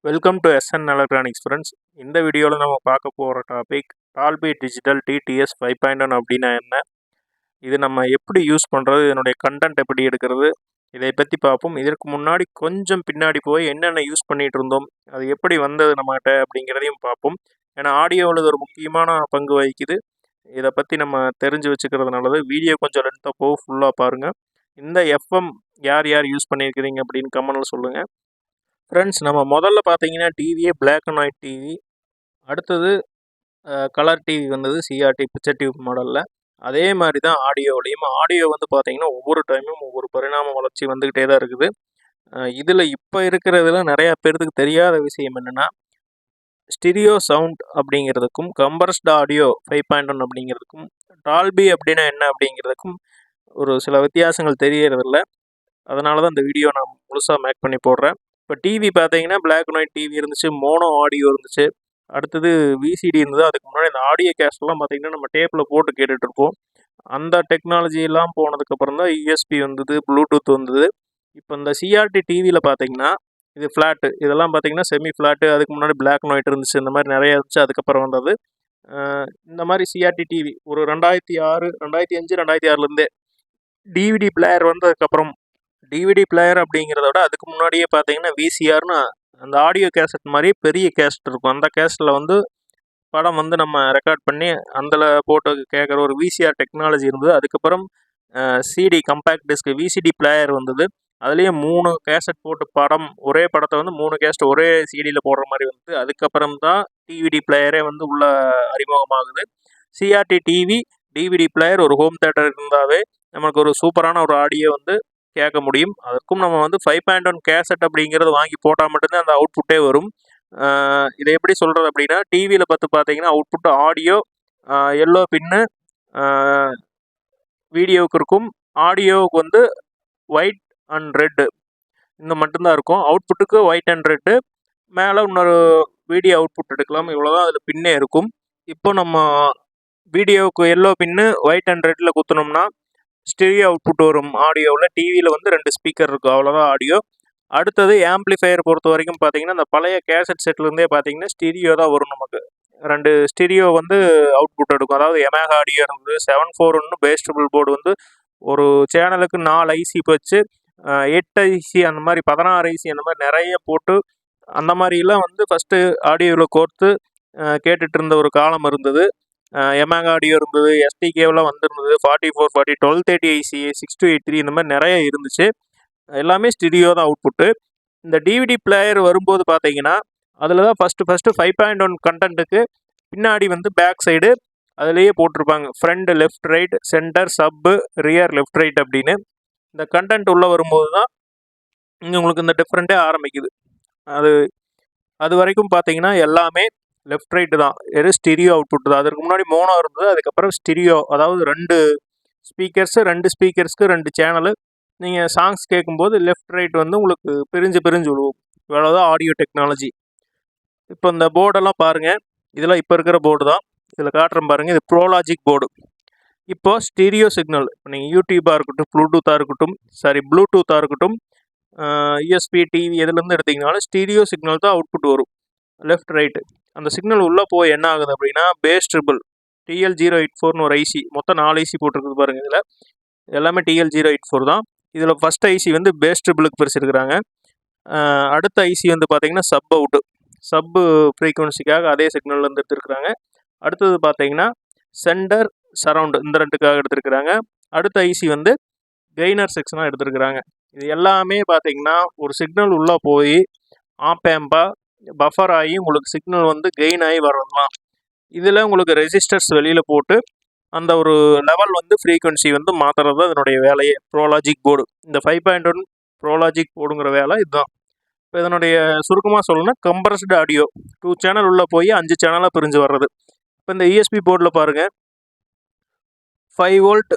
Welcome to SN electronics friends. இந்த வீடியோவில் நம்ம பார்க்க போகிற டாபிக் டால்பி டிஜிட்டல் டிடிஎஸ் 5.1 அப்படின்னா என்ன, இது நம்ம எப்படி யூஸ் பண்ணுறது, இதனுடைய கண்டென்ட் எப்படி எடுக்கிறது, இதை பற்றி பார்ப்போம். இதற்கு முன்னாடி கொஞ்சம் பின்னாடி போய் என்னென்ன யூஸ் பண்ணிகிட்டு இருந்தோம், அது எப்படி வந்தது நம்மகிட்ட அப்படிங்கிறதையும் பார்ப்போம். ஏன்னா ஆடியோவில் இது ஒரு முக்கியமான பங்கு வகிக்குது. இதை பற்றி நம்ம தெரிஞ்சு வச்சுக்கிறது நல்லது. வீடியோ கொஞ்சம் லென்த்தாக போகும், ஃபுல்லாக பாருங்கள். இந்த எஃப்எம் யார் யார் யூஸ் பண்ணியிருக்கிறீங்க அப்படின்னு கமெண்ட்டில் சொல்லுங்கள். ஃப்ரெண்ட்ஸ், நம்ம முதல்ல பார்த்தீங்கன்னா டிவியே பிளாக் அண்ட் ஒயிட் டிவி, அடுத்தது கலர் டிவி வந்தது, சிஆர்டி பிக்சர் டியூப் மாடலில். அதே மாதிரி தான் ஆடியோவிலையும். ஆடியோ வந்து பார்த்தீங்கன்னா ஒவ்வொரு டைமும் ஒவ்வொரு பரிணாம வளர்ச்சி வந்துக்கிட்டே தான் இருக்குது. இதில் இப்போ இருக்கிறதுல நிறையா பேர்த்துக்கு தெரியாத விஷயம் என்னென்னா, ஸ்டீரியோ சவுண்ட் அப்படிங்கிறதுக்கும் கம்ப்ரஸ்டு ஆடியோ 5.1 அப்படிங்கிறதுக்கும் டால்பி அப்படின்னா என்ன அப்படிங்கிறதுக்கும் ஒரு சில வித்தியாசங்கள் தெரியறதில்ல. அதனால தான் இந்த வீடியோ நான் முழுசாக மேக் பண்ணி போடுறேன். இப்போ டிவி பார்த்தீங்கன்னா பிளாக் அண்ட் ஒயிட் டிவி இருந்துச்சு, மோனோ ஆடியோ இருந்துச்சு, அடுத்தது விசிடி இருந்தது. அதுக்கு முன்னாடி இந்த ஆடியோ கேஸ்ட்லாம் பார்த்தீங்கன்னா நம்ம டேப்பில் போட்டு கேட்டுட்ருப்போம். அந்த டெக்னாலஜிலாம் போனதுக்கப்புறம் தான் யூஎஸ்பி வந்தது, ப்ளூடூத் வந்தது. இப்போ இந்த சிஆர்டி டிவியில் பார்த்தீங்கன்னா இது ஃப்ளாட்டு, இதெல்லாம் பார்த்தீங்கன்னா செமி ஃப்ளாட்டு. அதுக்கு முன்னாடி பிளாக் அண்ட் ஒயிட் இருந்துச்சு, இந்த மாதிரி நிறைய இருந்துச்சு. அதுக்கப்புறம் வந்தது இந்த மாதிரி சிஆர்டி டிவி ஒரு 2006, 2005, 2006லேருந்தே. டிவிடி பிளேயர் வந்ததுக்கப்புறம், டிவிடி பிளேயர் அப்படிங்கிறத விட அதுக்கு முன்னாடியே பார்த்தீங்கன்னா விசிஆர்னு அந்த ஆடியோ கேசட் மாதிரி பெரிய கேசட் இருக்கும். அந்த கேசட்டில் வந்து படம் வந்து நம்ம ரெக்கார்ட் பண்ணி அதில் போட்டு கேட்குற ஒரு விசிஆர் டெக்னாலஜி இருந்தது. அதுக்கப்புறம் CD compact disc VCD player வந்தது. அதுலேயும் 3 கேசட் போட்டு படம், ஒரே படத்தை வந்து 3 கேசட் ஒரே சிடியில் போடுற மாதிரி வந்து. அதுக்கப்புறம் தான் டிவிடி பிளேயரே வந்து உள்ள அறிமுகமாகுது. சிஆர்டி டிவி, டிவிடி பிளேயர், ஒரு ஹோம் தேட்டர் இருந்தாவே நமக்கு ஒரு சூப்பரான ஒரு ஆடியோ வந்து கேட்க முடியும். அதற்கும் நம்ம வந்து 5.1 கேசட் அப்படிங்கிறது வாங்கி போட்டால் மட்டும்தான் அந்த அவுட்புட்டே வரும். இதை எப்படி சொல்கிறது அப்படின்னா, டிவியில் பார்த்தீங்கன்னா அவுட்புட் ஆடியோ எல்லோ பின்னு வீடியோவுக்கு இருக்கும், ஆடியோவுக்கு வந்து ஒயிட் அண்ட் ரெட்டு இந்த மட்டும்தான் இருக்கும். அவுட்புட்டுக்கு ஒயிட் அண்ட் ரெட்டு, மேலே இன்னொரு வீடியோ அவுட்புட் எடுக்கலாம், இவ்வளோதான் அதில் பின்னே இருக்கும். இப்போ நம்ம வீடியோவுக்கு எல்லோ பின்னு ஒயிட் அண்ட் ரெட்டில் குத்துனோம்னா ஸ்டீரியோ அவுட்புட் வரும் ஆடியோவில். டிவியில் வந்து 2 ஸ்பீக்கர் இருக்கும், அவ்வளோதான் ஆடியோ. அடுத்தது ஆம்பிளிஃபையர் பொறுத்த வரைக்கும் பார்த்தீங்கன்னா இந்த பழைய கேசட் செட்லேருந்தே பார்த்தீங்கன்னா ஸ்டீரியோ தான் வரும். நமக்கு 2 ஸ்டீரியோ வந்து அவுட்புட் எடுக்கும். அதாவது எமேகா ஆடியோ இருந்தது, 741 பேஸ்டபிள் போர்டு வந்து ஒரு சேனலுக்கு 4 ஐசி வச்சு 8 ஐசி அந்த மாதிரி 16 ஐசி அந்த மாதிரி நிறைய போட்டு அந்த மாதிரிலாம் வந்து ஃபஸ்ட்டு ஆடியோவில் கோர்த்து கேட்டுட்டு இருந்த ஒரு காலம் இருந்தது. எமேகா ஆடியோ இருந்தது, எஸ்டிகேவெலாம் வந்துருந்தது, 44, 40, 1230 ஐசி, 6283 இந்த மாதிரி நிறைய இருந்துச்சு. எல்லாமே ஸ்டீரியோ தான் அவுட்புட்டு. இந்த டிவிடி பிளேயர் வரும்போது பார்த்தீங்கன்னா அதில் தான் ஃபஸ்ட்டு 5.1 கண்டென்ட்டுக்கு பின்னாடி வந்து பேக் சைடு அதிலேயே போட்டிருப்பாங்க ஃப்ரண்ட் லெஃப்ட் ரைட், சென்டர், சப்பு, ரியர் லெஃப்ட் ரைட் அப்படின்னு. இந்த கண்டென்ட் உள்ளே வரும்போது தான் இங்கே உங்களுக்கு இந்த டிஃப்ரெண்ட்டே ஆரம்பிக்குது. அது வரைக்கும் பார்த்தீங்கன்னா எல்லாமே லெஃப்ட் ரைட்டு தான், ஸ்டீரியோ அவுட்புட் தான். அதற்கு முன்னாடி மோனோ இருந்தது, அதுக்கப்புறம் ஸ்டீரியோ, அதாவது 2 ஸ்பீக்கர்ஸ்க்கு 2 சேனலு. நீங்கள் சாங்ஸ் கேட்கும்போது லெஃப்ட் ரைட் வந்து உங்களுக்கு பிரிஞ்சு விழுவும். இவ்வளோதான் ஆடியோ டெக்னாலஜி. இப்போ இந்த போர்டெல்லாம் பாருங்கள், இதெல்லாம் இப்போ இருக்கிற போர்டு தான். இதில் காட்டுறேன் பாருங்கள், இது ப்ரோலாஜிக் போர்டு. இப்போது ஸ்டீரியோ சிக்னல், இப்போ நீங்கள் யூடியூப்பாக இருக்கட்டும், ப்ளூடூத்தாக இருக்கட்டும், யூஎஸ்பி டிவி எதுலேருந்து எடுத்திங்கனாலும் ஸ்டீரியோ சிக்னல் தான் அவுட்புட் வரும், லெஃப்ட் ரைட்டு. அந்த சிக்னல் உள்ளே போய் என்ன ஆகுது அப்படின்னா பேஸ் ட்ரிபிள் TL084னு ஒரு ஐசி, மொத்தம் 4 ஐசி போட்டிருக்குது பாருங்கள். இதில் எல்லாமே TL084 தான். இதில் ஃபஸ்ட் ஐசி வந்து பேஸ் ட்ரிபிளுக்கு பிரிச்சிருக்கிறாங்க. அடுத்த ஐசி வந்து பார்த்திங்கன்னா சப்பு ஃப்ரீக்குவன்சிக்காக அதே சிக்னல்லேருந்து எடுத்துருக்குறாங்க. அடுத்தது பார்த்திங்கன்னா சென்டர், சரவுண்டு, இந்த 2க்காக எடுத்துருக்குறாங்க. அடுத்த ஐசி வந்து கெய்னர் செக்ஷனாக எடுத்துருக்குறாங்க. இது எல்லாமே பார்த்திங்கன்னா ஒரு சிக்னல் உள்ளே போய் ஆம்பேம்பாக பஃபர் ஆகி உங்களுக்கு சிக்னல் வந்து கெயின் ஆகி வரலாம். இதில் உங்களுக்கு ரெசிஸ்டர்ஸ் வெளியில் போட்டு அந்த ஒரு லெவல் வந்து ஃப்ரீக்குவன்சி வந்து மாற்றுறது தான் இதனுடைய வேலையே, ப்ரோலாஜிக் போர்டு. இந்த 5.1 ப்ரோலாஜிக் போர்டுங்கிற வேலை இதுதான். இப்போ இதனுடைய சுருக்கமாக சொல்லணும்னா கம்ப்ரஸ்டு ஆடியோ 2 சேனல் உள்ளே போய் 5 சேனலாக பிரிஞ்சு வர்றது. இப்போ இந்த யூஎஸ்பி போர்டில் பாருங்கள், 5 வோல்ட்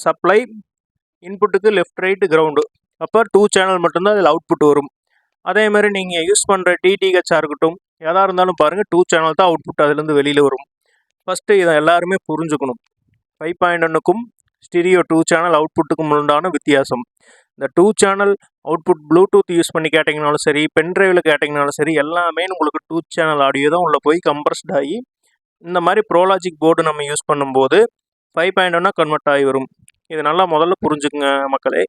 சப்ளை, இன்புட்டுக்கு லெஃப்ட் ரைட்டு கிரவுண்டு. அப்போ 2 சேனல் மட்டும்தான் அதில் அவுட்புட் வரும். அதே மாதிரி நீங்கள் யூஸ் பண்ணுற டிடிஹெச்சாக இருக்கட்டும், எதாக இருந்தாலும் பாருங்கள் 2 சேனல் தான் அவுட்புட் அதுலேருந்து வெளியில் வரும். ஃபஸ்ட்டு இதை எல்லாருமே புரிஞ்சுக்கணும். 5.1க்கும் ஸ்டீரியோ 2 சேனல் அவுட்புட்டுக்கும் உண்டான வித்தியாசம். இந்த 2 சேனல் அவுட்புட் ப்ளூடூத் யூஸ் பண்ணி கேட்டிங்கனாலும் சரி, பென்ட்ரைவில் கேட்டிங்கனாலும் சரி, எல்லாமே உங்களுக்கு 2 சேனல் ஆடியோ தான் உள்ளே போய் கம்ப்ரஸ்ட் ஆகி இந்த மாதிரி ப்ரோலாஜிக் போர்டு நம்ம யூஸ் பண்ணும்போது 5.1 கன்வெர்ட் ஆகி வரும். இது நல்லா முதல்ல புரிஞ்சுக்குங்க மக்களே.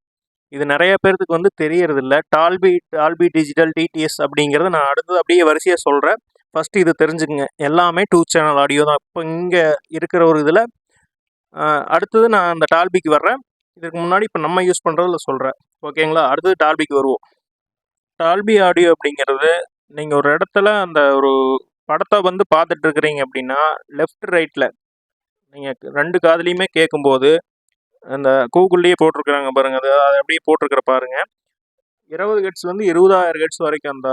இது நிறைய பேர்த்துக்கு வந்து தெரியறதில்ல. டால்பி டிஜிட்டல் டிடிஎஸ் அப்படிங்கிறத நான் அடுத்தது அப்படியே வரிசையாக சொல்கிறேன். ஃபஸ்ட்டு இது தெரிஞ்சுக்குங்க. எல்லாமே 2 சேனல் ஆடியோ தான். இப்போ இங்கே இருக்கிற ஒரு இதில் அடுத்தது நான் அந்த டால்பிக்கு வர்றேன். இதுக்கு முன்னாடி இப்போ நம்ம யூஸ் பண்ணுறதுல சொல்கிறேன். ஓகேங்களா? அடுத்தது டால்பிக்கு வருவோம். டால்பி ஆடியோ அப்படிங்கிறது நீங்கள் ஒரு இடத்துல அந்த ஒரு படத்தை வந்து பார்த்துட்டு இருக்கிறீங்க அப்படின்னா லெஃப்ட் ரைட்டில் நீங்கள் 2 காதுலையுமே கேட்கும்போது அந்த கூகுள்லேயே போட்டிருக்கிறாங்க பாருங்கள், அது அப்படியே போட்டிருக்கிற பாருங்கள். 20 ஹெர்ட்ஸ்லேருந்து 20,000 ஹெர்ட்ஸ் வரைக்கும் அந்த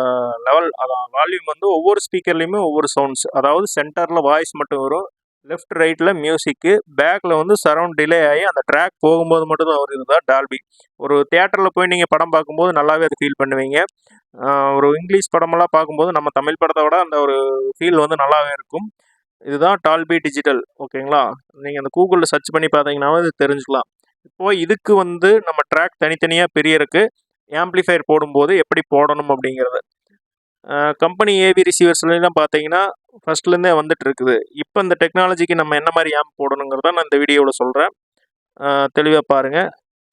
லெவல், அதான் வால்யூம் வந்து ஒவ்வொரு ஸ்பீக்கர்லேயுமே ஒவ்வொரு சவுண்ட்ஸ். அதாவது சென்டரில் வாய்ஸ் மட்டும் வரும், லெஃப்ட் ரைட்டில் மியூசிக்கு, பேக்கில் வந்து சரவுண்ட் டிலே ஆகி அந்த ட்ராக் போகும்போது மட்டும் தான் வருது. இதுதான் டால்பி. ஒரு தியேட்டரில் போய் நீங்கள் படம் பார்க்கும்போது நல்லாவே அது ஃபீல் பண்ணுவீங்க. ஒரு இங்கிலீஷ் படமெல்லாம் பார்க்கும்போது நம்ம தமிழ் படத்தை விட அந்த ஒரு ஃபீல் வந்து நல்லாவே இருக்கும். இதுதான் டால்பி டிஜிட்டல். ஓகேங்களா? நீங்கள் அந்த கூகுளில் சர்ச் பண்ணி பார்த்தீங்கன்னாவே இது தெரிஞ்சுக்கலாம். இப்போது இதுக்கு வந்து நம்ம ட்ராக் தனித்தனியாக பிரியறக்கு ஆம்ப்ளிஃபையர் போடும்போது எப்படி போடணும் அப்படிங்கிறது கம்பெனி ஏவி ரிசீவர்ஸ்லாம் பார்த்தீங்கன்னா ஃபஸ்ட்லேருந்தே வந்துட்டு இருக்குது. இப்போ இந்த டெக்னாலஜிக்கு நம்ம என்ன மாதிரி ஆம்ப் போடணுங்கிறத நான் இந்த வீடியோவில் சொல்கிறேன். தெளிவாக பாருங்கள்.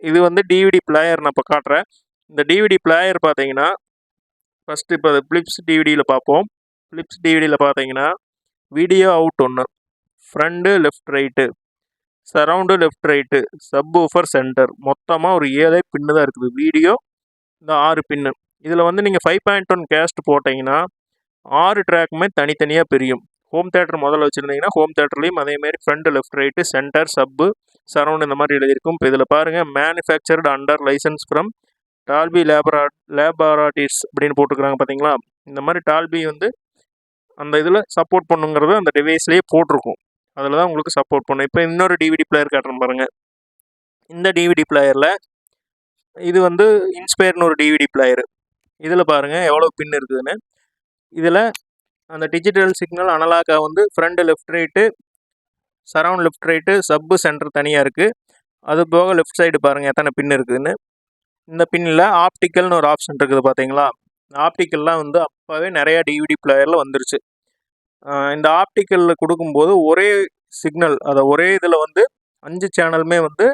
இது வந்து டிவிடி பிளேயர் நான் இப்போ காட்டுறேன். இந்த டிவிடி பிளேயர் பார்த்தீங்கன்னா ஃபஸ்ட்டு இப்போ ஃபிலிப்ஸ் டிவிடியில் பார்ப்போம். ஃபிலிப்ஸ் டிவிடியில் பார்த்தீங்கன்னா video out 1, front left right, surround left right, subwoofer centre, மொத்தமாக ஒரு 7 பின்னு தான் இருக்குது. வீடியோ இந்த 6 பின்னு. இதில் வந்து நீங்கள் 5.1 கேஸ்ட் போட்டிங்கன்னா 6 ட்ராக்குமே தனித்தனியாக பிரியும். ஹோம் தேட்டர் முதல்ல வச்சுருந்தீங்கன்னா ஹோம் தேட்டர்லேயும் அதேமாதிரி front left right, centre, sub, surround இந்த மாதிரி எழுதியிருக்கும். இப்போ இதில் பாருங்கள், manufactured under licence from Dolby laboratories அப்படின்னு போட்டுக்கிறாங்க பார்த்தீங்களா? இந்த மாதிரி டால்பி வந்து அந்த இதில் சப்போர்ட் பண்ணுங்கிறது அந்த டிவைஸ்லேயே போட்டிருக்கும். அதில் தான் உங்களுக்கு சப்போர்ட் பண்ணும். இப்போ இன்னொரு டிவிடி பிளேயர் காட்டுறேன் பாருங்கள். இந்த டிவிடி பிளேயரில் இது வந்து இன்ஸ்பயர்னு ஒரு டிவிடி பிளேயரு. இதில் பாருங்கள் எவ்வளோ பின் இருக்குதுன்னு. இதில் அந்த டிஜிட்டல் சிக்னல் அனலாக்காக வந்து front left right, surround left right, சப்பு சென்டர் தனியாக இருக்குது. அது போக லெஃப்ட் சைடு பாருங்கள் எத்தனை பின் இருக்குதுன்னு. இந்த பின்னில் ஆப்டிக்கல்னு ஒரு ஆப்ஷன் இருக்குது பார்த்தீங்களா? ஆப்டிக்கல்லாம் வந்து அப்போவே நிறையா டிவிடி பிளேயரில் வந்துருச்சு. இந்த ஆப்டிக்கலில் கொடுக்கும்போது ஒரே சிக்னல், அதை ஒரே இதில் வந்து 5 சேனலுமே வந்து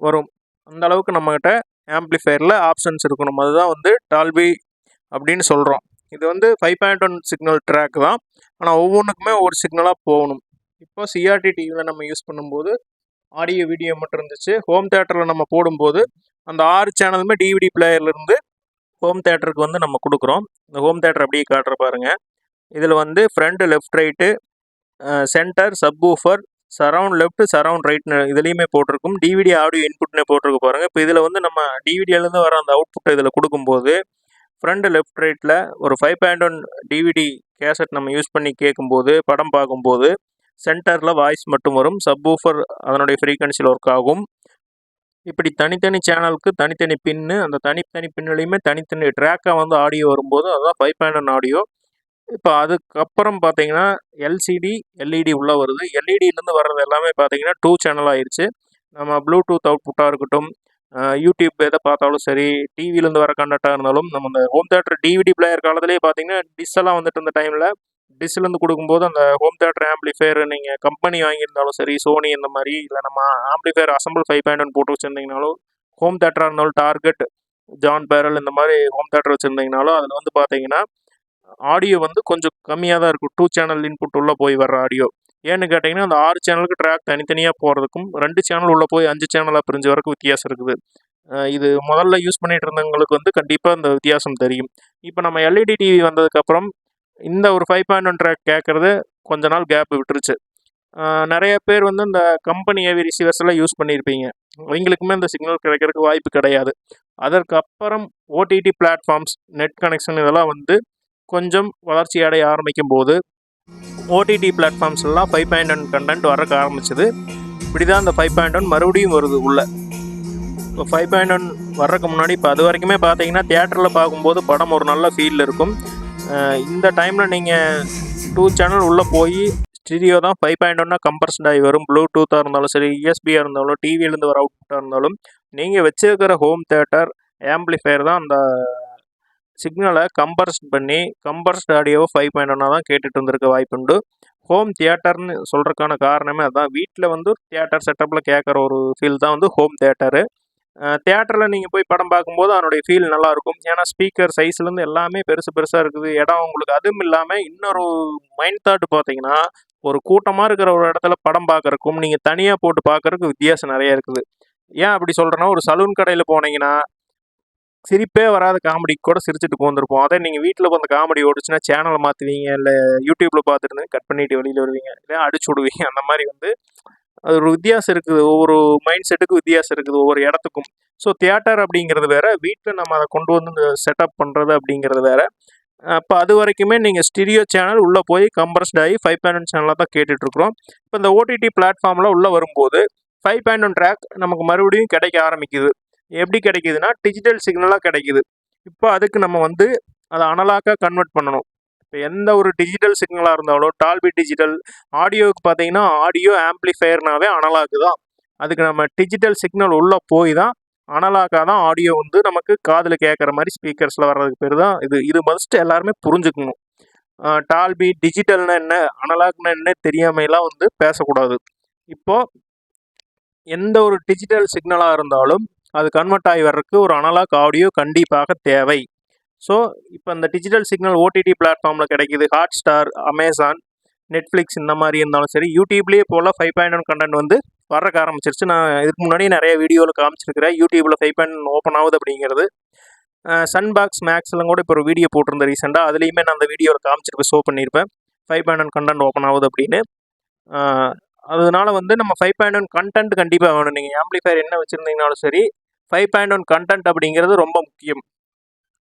வரும். அந்த அளவுக்கு நம்மக்கிட்ட ஆம்ப்ளிஃபையரில் ஆப்ஷன்ஸ் இருக்கணும். அதுதான் வந்து டால்பி அப்படின்னு சொல்கிறோம். இது வந்து 5.1 சிக்னல் ட்ராக் தான். ஆனால் ஒவ்வொன்றுக்குமே ஒவ்வொரு சிக்னலாக போகணும். இப்போ சிஆர்டி டிவியில் நம்ம யூஸ் பண்ணும்போது ஆடியோ வீடியோ மட்டும் இருந்துச்சு. ஹோம் தேட்டரில் நம்ம போடும்போது அந்த 6 சேனலுமே டிவிடி பிளேயர்லேருந்து ஹோம் தேட்டருக்கு வந்து நம்ம கொடுக்குறோம். இந்த ஹோம் தேட்டர் அப்படியே காட்டுற பாருங்கள். இதில் வந்து front left right, centre, sub woofer, surround left, surround ரைட்னு இதுலேயுமே போட்டிருக்கும். டிவிடி ஆடியோ இன்புட்னு போட்டிருக்கு பாருங்கள். இப்போ இதில் வந்து நம்ம டிவிடியிலேருந்து வர அந்த அவுட்புட்டை இதில் கொடுக்கும்போது ஃப்ரண்ட் லெஃப்ட் ரைட்டில் ஒரு 5.1 டிவிடி கேசட் நம்ம யூஸ் பண்ணி கேட்கும்போது, படம் பார்க்கும்போது சென்டரில் வாய்ஸ் மட்டும் வரும். சப் ஊஃபர் அதனுடைய ஃப்ரீக்வன்சியில் ஒர்க் ஆகும். இப்படி தனித்தனி சேனலுக்கு தனித்தனி பின்னு, அந்த தனித்தனி பின்னுலையுமே தனித்தனி ட்ராக்காக வந்து ஆடியோ வரும்போது அதுதான் 5.1 ஆடியோ. இப்போ அதுக்கப்புறம் பார்த்தீங்கன்னா எல்சிடி, எல்இடி உள்ளே வருது. எல்இடியிலேருந்து வர்றது எல்லாமே பார்த்தீங்கன்னா 2 சேனல் ஆயிடுச்சு. நம்ம ப்ளூடூத் அவுட்புட்டாக இருக்கட்டும், யூடியூப் எதை பார்த்தாலும் சரி, டிவிலேருந்து வர கண்டென்ட்டாக இருந்தாலும், நம்ம இந்த ஹோம் தேட்டர் டிவிடி பிளேயர் காலத்துலேயே பார்த்தீங்கன்னா டிஷ்ஷெல்லாம் வந்துட்டு இருந்த டைமில் டிஷ்லேருந்து கொடுக்கும்போது அந்த ஹோம் தேட்டர் ஆம்ப்ளிஃபையர் நீங்கள் கம்பெனி வாங்கியிருந்தாலும் சரி, சோனி இந்த மாதிரி, இல்லை நம்ம ஆம்ப்ளிஃபையர் அசம்பிள் 5.1 போட்டு வச்சுருந்தீங்கனாலும், ஹோம் தேட்டராக இருந்தாலும் டார்கெட், ஜான் பேரல் இந்த மாதிரி ஹோம் தேட்டர் வச்சுருந்தீங்கனாலும் அதில் வந்து பார்த்தீங்கன்னா ஆடியோ வந்து கொஞ்சம் கம்மியாக தான் இருக்கும். 2 சேனல் இன்புட் உள்ளே போய் வர்ற ஆடியோ. ஏன்னு கேட்டிங்கன்னா அந்த 6 சேனலுக்கு ட்ராக் தனித்தனியாக போகிறதுக்கும் 2 சேனல் உள்ளே போய் 5 சேனலாக பிரிஞ்சு வரக்கும் வித்தியாசம் இருக்குது. இது முதல்ல யூஸ் பண்ணிகிட்டு இருந்தவங்களுக்கு வந்து கண்டிப்பாக இந்த வித்தியாசம் தெரியும். இப்போ நம்ம எல்இடி டிவி வந்ததுக்கப்புறம் இந்த ஒரு 5.1 ட்ராக் கேட்குறது கொஞ்ச நாள் கேப் விட்டுருச்சு. நிறைய பேர் வந்து இந்த கம்பெனி ஏவி ரிசீவர்ஸ் எல்லாம் யூஸ் பண்ணியிருப்பீங்க. அவங்களுக்குமே இந்த சிக்னல் கிடைக்கிறதுக்கு வாய்ப்பு கிடையாது. அதற்கப்புறம் ஓடிடி பிளாட்ஃபார்ம்ஸ், நெட் கனெக்ஷன் இதெல்லாம் வந்து கொஞ்சம் வளர்ச்சி அடைய ஆரம்பிக்கும் போது ஓடிடி பிளாட்ஃபார்ம்ஸ்லாம் 5.1 கண்டென்ட் வரக்க ஆரம்பிச்சது. இப்படி தான் இந்த 5.1 மறுபடியும் வருது உள்ள. இப்போ 5.1 வர்றதுக்கு முன்னாடி இப்போ அது வரைக்குமே பார்த்தீங்கன்னா தியேட்டரில் பார்க்கும்போது படம் ஒரு நல்ல ஃபீல் இருக்கும். இந்த டைமில் நீங்கள் 2 சேனல் உள்ளே போய் ஸ்டீரியோ தான் 5.1 கம்ப்ரஸ்ட் ஆகி வரும். ப்ளூடூத்தாக இருந்தாலும் சரி, யூஎஸ்பியாக இருந்தாலும், டிவியிலேருந்து வர அவுட்புட்டாக இருந்தாலும், நீங்கள் வச்சிருக்கிற ஹோம் தியேட்டர் ஆம்பிளிஃபையர் தான் அந்த சிக்னலை கம்ப்ரஸ்ட் ஆடியோவை 5.1 தான் கேட்டுட்டு இருந்திருக்க வாய்ப்புண்டு. ஹோம் தியேட்டர்னு சொல்கிறதுக்கான காரணமே அதுதான். வீட்டில் வந்து தியேட்டர் செட்டப்பில் கேட்குற ஒரு ஃபீல் தான் வந்து ஹோம் தியேட்டரு. தியேட்டரில் நீங்கள் போய் படம் பார்க்கும்போது அதனுடைய ஃபீல் நல்லாயிருக்கும். ஏன்னா ஸ்பீக்கர் சைஸ்லேருந்து எல்லாமே பெருசாக இருக்குது. இடம் உங்களுக்கு அதுவும் இல்லாமல் இன்னொரு மைண்ட் தாட் பார்த்தீங்கன்னா, ஒரு கூட்டமாக இருக்கிற ஒரு இடத்துல படம் பார்க்குறக்கும் நீங்கள் தனியாக போட்டு பார்க்குறதுக்கு வித்தியாசம் நிறைய இருக்குது. ஏன் அப்படி சொல்கிறேன்னா, ஒரு சலூன் கடையில் போனீங்கன்னா சிரிப்பே வராத காமெடிக்கு கூட சிரிச்சுட்டு போந்திருப்போம். அதே நீங்கள் வீட்டில் அந்த காமெடி ஓடிச்சுன்னா சேனலை மாற்றுவீங்க, இல்லை யூடியூப்பில் பார்த்துட்டு கட் பண்ணிட்டு வெளியில் வருவீங்க, இல்லை அடிச்சு விடுவீங்க. அந்த மாதிரி வந்து அது ஒரு வித்தியாசம் இருக்குது. ஒவ்வொரு மைண்ட் செட்டுக்கும் வித்தியாசம் இருக்குது, ஒவ்வொரு இடத்துக்கும். ஸோ தியேட்டர் அப்படிங்கிறது வேறு, வீட்டில் நம்ம அதை கொண்டு வந்து இந்த செட்டப் பண்ணுறது அப்படிங்கிறது வேறு. அப்போ அது வரைக்குமே நீங்கள் ஸ்டீரியோ சேனல் உள்ளே போய் கம்ப்ரஸ்ட் ஆகி 5.1 சேனலாக தான் கேட்டுட்ருக்குறோம். இப்போ இந்த ஓடிடி பிளாட்ஃபார்மில் உள்ளே வரும்போது 5.1 ட்ராக் நமக்கு மறுபடியும் கிடைக்க ஆரம்பிக்குது. எப்படி கிடைக்குதுன்னா, டிஜிட்டல் சிக்னலாக கிடைக்குது. இப்போ அதுக்கு நம்ம வந்து அதை அனலாக்காக கன்வெர்ட் பண்ணணும். இப்போ எந்த ஒரு டிஜிட்டல் சிக்னலாக இருந்தாலும், டால்பி டிஜிட்டல் ஆடியோவுக்கு பார்த்தீங்கன்னா, ஆடியோ ஆம்பிளிஃபையர்னாவே அனலாக்கு தான். அதுக்கு நம்ம டிஜிட்டல் சிக்னல் உள்ளே போய் தான் அனலாக்காக தான் ஆடியோ வந்து நமக்கு காதில் கேட்குற மாதிரி ஸ்பீக்கர்ஸில் வர்றதுக்கு பேர் தான் இது மஸ்ட்டு எல்லாருமே புரிஞ்சுக்கணும். டால்பி டிஜிட்டல்னா என்ன, அனலாக்னா என்ன தெரியாமையெல்லாம் வந்து பேசக்கூடாது. இப்போது எந்த ஒரு டிஜிட்டல் சிக்னலாக இருந்தாலும் அது கன்வெர்ட் ஆகி வர்றதுக்கு ஒரு அனலாக் ஆடியோ கண்டிப்பாக தேவை. ஸோ இப்போ இந்த டிஜிட்டல் சிக்னல் ஓடிடி பிளாட்ஃபார்மில் கிடைக்கிது. ஹாட்ஸ்டார், அமேசான், நெட்ஃப்ளிக்ஸ் இந்த மாதிரி இருந்தாலும் சரி, யூடியூப்லேயே போல் 5.1 கண்டென்ட் வந்து வர்றக்க ஆரம்பிச்சிருச்சு. நான் இதுக்கு முன்னாடி நிறைய வீடியோவில் காமிச்சிருக்கிறேன். யூடியூப்பில் 5.1 ஓப்பன் ஆகுது அப்படிங்கிறது. சன்பாக்ஸ் மேக்ஸ்லாம் கூட இப்போ ஒரு வீடியோ போட்டிருந்தேன் ரீசெண்டாக. அதுலேயுமே நான் அந்த வீடியோவில் காமிச்சிருப்பேன், ஷோ பண்ணியிருப்பேன் 5.1 கண்டென்ட் ஓப்பன் ஆகுது அப்படின்னு. அதனால வந்து நம்ம 5.1 கண்டென்ட் கண்டிப்பாக வேணும். நீங்கள் ஆம்பிளிஃபையர் என்ன வச்சுருந்தீங்கனாலும் சரி, 5.1 கண்டென்ட் அப்படிங்கிறது ரொம்ப முக்கியம்.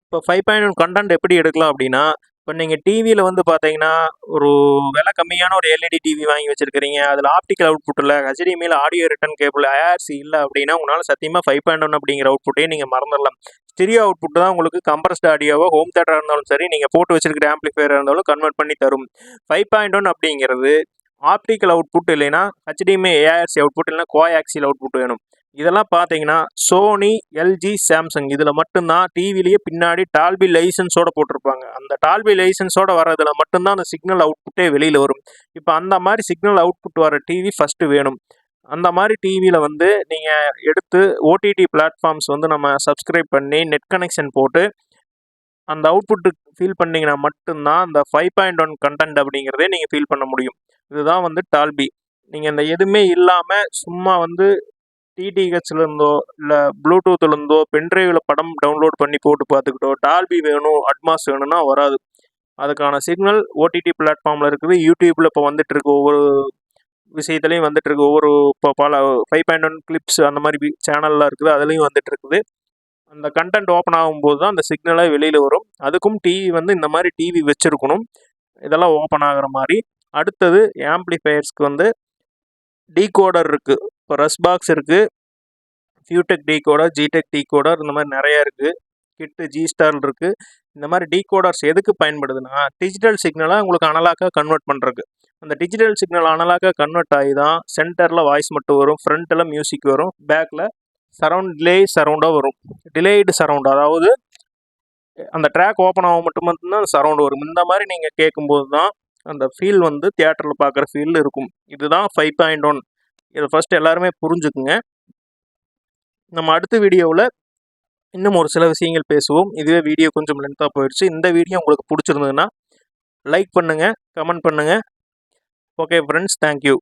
இப்போ 5.1 கண்டென்ட் எப்படி எடுக்கலாம் அப்படின்னா, இப்போ நீங்கள் டிவியில் வந்து பார்த்தீங்கன்னா, ஒரு விலை கம்மியான ஒரு எல்இடி டிவி வாங்கி வச்சுருக்கிறீங்க. அதில் ஆப்டிக்கல் அவுட்புட் இல்லை, HDMI audio return cable, IRC இல்லை அப்படின்னா, உங்களால் சத்தியமாக 5.1 அப்படிங்கிற அவுட்புட்டையே நீங்கள் மறந்துடலாம். ஸ்டீரியோ அவுட்புட் தான் உங்களுக்கு கம்ப்ரஸ்ட் ஆடியோவோ ஹோம் தியேட்டராக இருந்தாலும் சரி, நீங்கள் போட்டு வச்சிருக்கிற ஆம்பிளிஃபையராக இருந்தாலும் கன்வெர்ட் பண்ணி தரும். 5.1 அப்படிங்கிறது ஆப்டிக்கல் அவுட்புட் இல்லைன்னா HDMI ஏஆர்சி அவுட்புட் இல்லைன்னா கோஆக்சியல் அவுட்புட் வேணும். இதெல்லாம் பார்த்தீங்கன்னா சோனி, எல்ஜி, சாம்சங் இதில் மட்டும்தான் டிவிலேயே பின்னாடி டால்பி லைசன்ஸோடு போட்டிருப்பாங்க. அந்த டால்பி லைசன்ஸோடு வரதில் மட்டும்தான் அந்த சிக்னல் அவுட்புட்டே வெளியில் வரும். இப்போ அந்த மாதிரி சிக்னல் அவுட்புட் வர டிவி ஃபஸ்ட்டு வேணும். அந்த மாதிரி டிவியில் வந்து நீங்கள் எடுத்து ஓடிடி பிளாட்ஃபார்ம்ஸ் வந்து நம்ம சப்ஸ்கிரைப் பண்ணி நெட் கனெக்ஷன் போட்டு அந்த அவுட்புட்டு ஃபீல் பண்ணிங்கன்னா மட்டும்தான் அந்த 5.1 கண்டென்ட் அப்படிங்கிறதே நீங்கள் ஃபீல் பண்ண முடியும். இதுதான் வந்து டால்பி. நீங்கள் இந்த எதுவுமே இல்லாமல் சும்மா வந்து டிடிஹெச்லேருந்தோ இல்லை ப்ளூடூத்லேருந்தோ பென்ட்ரைவில் படம் டவுன்லோட் பண்ணி போட்டு பார்த்துக்கிட்டோ டால்பி வேணும், அட்மாஸ் வேணும்னா வராது. அதுக்கான சிக்னல் ஓடிடி பிளாட்ஃபார்மில் இருக்குது. யூடியூப்பில் இப்போ வந்துட்டுருக்கு, ஒவ்வொரு விஷயத்துலையும் வந்துட்டுருக்கு. ஒவ்வொரு இப்போ பல 5.1 கிளிப்ஸ் அந்த மாதிரி சேனல்லாம் இருக்குது, அதுலேயும் வந்துட்டுருக்குது. அந்த கண்டென்ட் ஓப்பன் ஆகும்போது தான் அந்த சிக்னலாக வெளியில் வரும். அதுக்கும் டிவி வந்து இந்த மாதிரி டிவி வச்சுருக்கணும், இதெல்லாம் ஓப்பன் ஆகிற மாதிரி. அடுத்தது ஆம்பிளிஃபையர்ஸ்க்கு வந்து டீகோடர் இருக்குது. இப்போ ரஸ்பாக்ஸ் இருக்குது, ஃபியூடெக் டீகோடர், ஜிடெக் டீகோடர், இந்த மாதிரி நிறையா இருக்குது. கிட்டு, ஜிஸ்டார் இருக்குது. இந்த மாதிரி டீகோடர்ஸ் எதுக்கு பயன்படுதுன்னா, டிஜிட்டல் சிக்னலாக உங்களுக்கு அனலாக்காக கன்வெர்ட் பண்ணுறதுக்கு. அந்த டிஜிட்டல் சிக்னல் அனலாக்காக கன்வெர்ட் ஆகி தான் சென்டரில் வாய்ஸ் மட்டும் வரும், ஃப்ரண்ட்டில் மியூசிக் வரும், பேக்கில் சரவுண்டாக வரும். டிலேய்டு சரவுண்ட், அதாவது அந்த ட்ராக் ஓப்பன் ஆக மட்டும்தான் சரவுண்ட் வரும். இந்த மாதிரி நீங்கள் கேட்கும்போது தான் அந்த ஃபீல் வந்து தியேட்டரில் பார்க்குற ஃபீல் இருக்கும். இதுதான் 5.1. இதை ஃபஸ்ட்டு எல்லாருமே புரிஞ்சுக்குங்க. நம்ம அடுத்த வீடியோவில் இன்னும் ஒரு சில விஷயங்கள் பேசுவோம். இதுவே வீடியோ கொஞ்சம் லென்த்தாக போயிடுச்சு. இந்த வீடியோ உங்களுக்கு பிடிச்சிருந்ததுன்னா லைக் பண்ணுங்கள், கமெண்ட் பண்ணுங்கள். Okay friends, thank you.